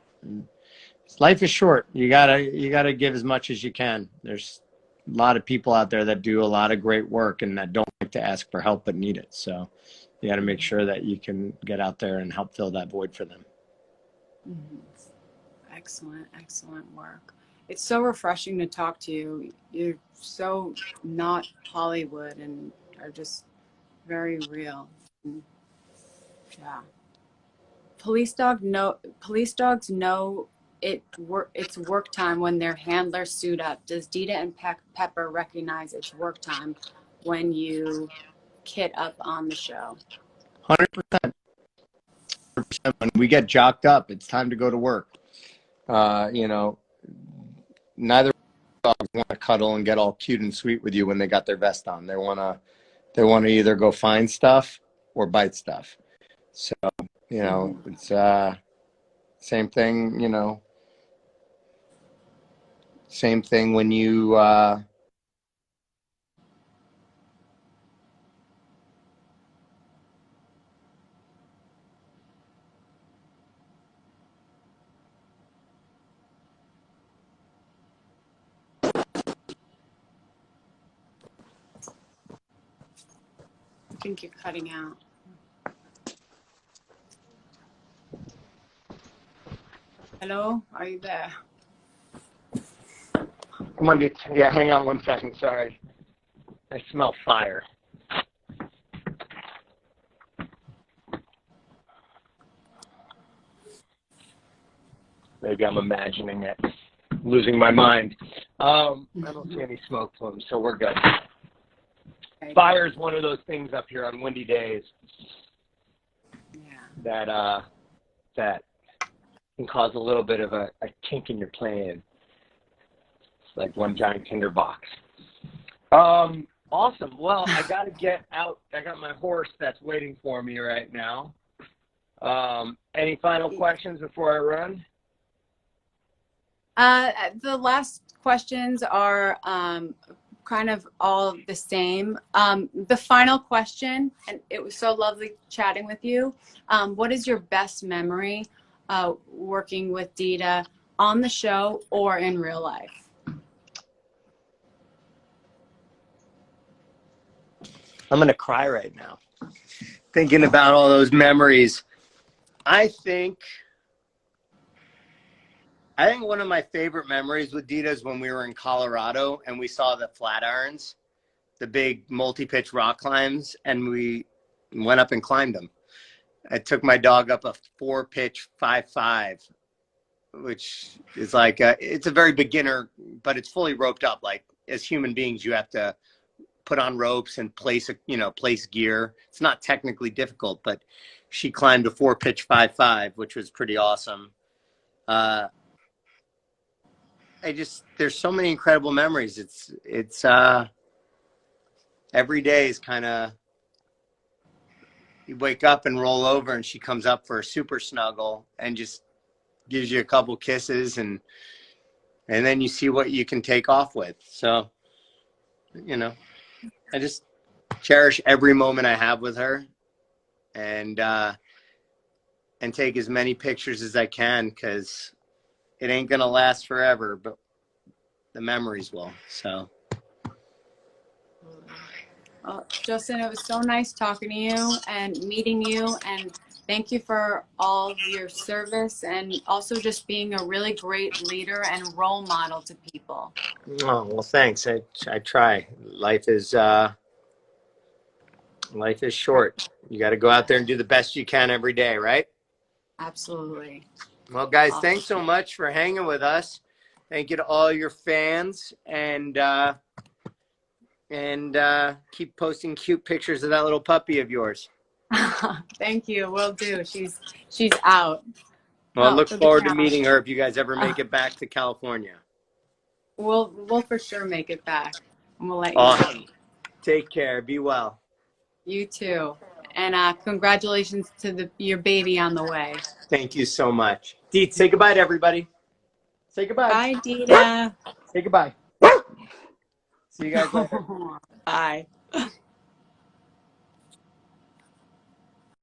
Life is short. You gotta give as much as you can. There's a lot of people out there that do a lot of great work and that don't like to ask for help but need it. So you got to make sure that you can get out there and help fill that void for them. Mm-hmm. Excellent work. It's so refreshing to talk to you. You're so not Hollywood and are just very real. Yeah. Police dogs know it's work time when their handlers suit up. Does Dita and Pepper recognize it's work time when you kit up on the show? 100%. When we get jocked up, it's time to go to work. Neither dogs want to cuddle and get all cute and sweet with you when they got their vest on. They want to either go find stuff or bite stuff. So, it's same thing, same thing when you I think you're cutting out. Hello, are you there? Come on, dude. Yeah, hang on 1 second. Sorry. I smell fire. Maybe I'm imagining it, losing my mind. I don't see any smoke plumes, so we're good. Fire is one of those things up here on windy days that can cause a little bit of a kink in your plan. It's like one giant tinderbox. Awesome. Well, I got to get out. I got my horse that's waiting for me right now. Any final questions before I run? The last questions are kind of all the same. The final question, and it was so lovely chatting with you. What is your best memory working with Dita on the show or in real life? I'm going to cry right now, thinking about all those memories. I think one of my favorite memories with Dita is when we were in Colorado and we saw the Flatirons, the big multi-pitch rock climbs, and we went up and climbed them. I took my dog up a 4-pitch 5-5, which is like it's a very beginner, but it's fully roped up. Like as human beings, you have to put on ropes and place gear. It's not technically difficult, but she climbed a 4-pitch 5-5, which was pretty awesome. There's so many incredible memories. It's every day is kind of, you wake up and roll over and she comes up for a super snuggle and just gives you a couple kisses and then you see what you can take off with. So, I just cherish every moment I have with her and take as many pictures as I can, because it ain't going to last forever, but the memories will. So. Well, Justin, it was so nice talking to you and meeting you, and thank you for all of your service and also just being a really great leader and role model to people. Oh, well, thanks. I try. Life is short. You got to go out there and do the best you can every day, right? Absolutely. Well, guys, awesome. Thanks so much for hanging with us. Thank you to all your fans, and keep posting cute pictures of that little puppy of yours. Thank you. Will do. She's out. Well, I look forward to meeting her if you guys ever make it back to California. We'll for sure make it back, and we'll let you awesome. know. Take care. Be well. You too. And congratulations to your baby on the way. Thank you so much. Dita, say goodbye to everybody. Say goodbye. Bye, Dita. Say goodbye. See you guys later. Bye.